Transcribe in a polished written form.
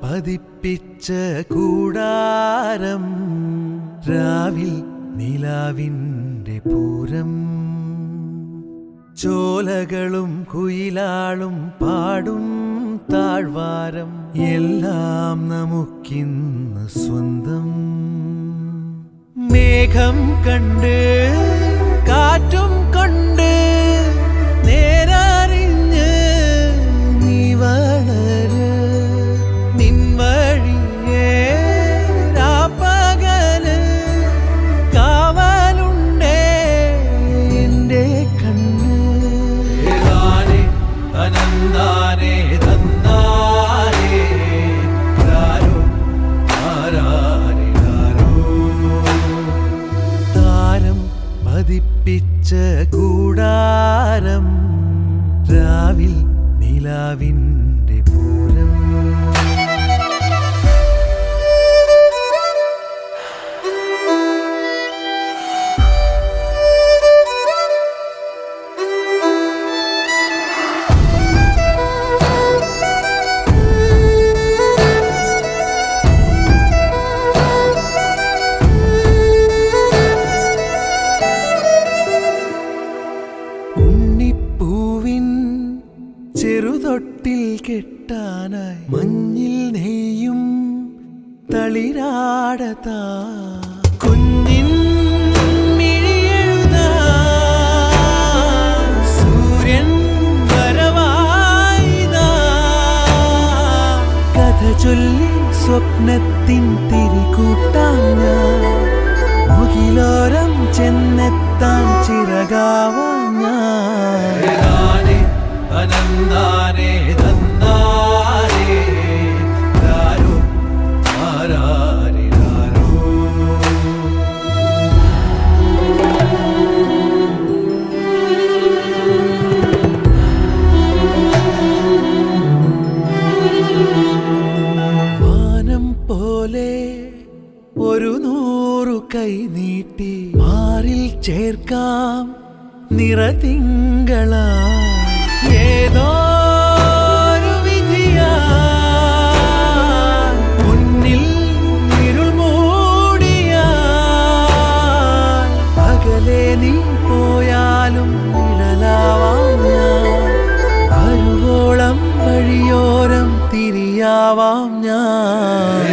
പതിപ്പിച്ച കൂടാരം രാവിൽ നിലാവിൻ്റെ പൂരം ചോലകളും കുയിലാളും പാടും താഴ്വാരം എല്ലാം നമുക്കിന്ന് സ്വന്തം മേഘം കണ്ട് കാറ്റും കൊണ്ട് നേരറിഞ്ഞ് നീ വളര് നിൻ വഴിയേ രാപ്പകല് കാവലുണ്ടേ എൻ്റെ കണ്ണ് ഏതാനേ അനന്താനേ തന്നാനേ രാരോ ആരാരിരാരോ താരം പതിപ്പിച്ച കൂടാരം രാവിൽ നിലാവിൻ്റെ പൂരം ചെറുതൊട്ടിൽ കെട്ടാനായി മഞ്ഞിൽ നെയ്യും തളിരാടതാ കുഞ്ഞിൻ മിഴിയെഴുതാ സൂര്യൻ വരവായിതാ കഥ ചൊല്ലി സ്വപ്നത്തിൻ തിരികൂട്ടാം ഞാൻ മുകിലോരം ചെന്നെത്താൻ ചിറകാവാം ഞാൻ അനന്താനേ തന്നാനേ രാരോ ആരാരിരാരോ വാനം പോലെ ഒരു 100 കൈ നീട്ടി മാറിൽ ചേർക്കാം നിറതിങ്കളാ ഏതോരു വിധിയാ മുന്നിൽ ഇരുൾ മൂടിയാ അകലെ നീ പോയാലും നിഴലാവാം ഞാൻ വരുവോളം വഴിയോരം തിരിയാവാം ഞാൻ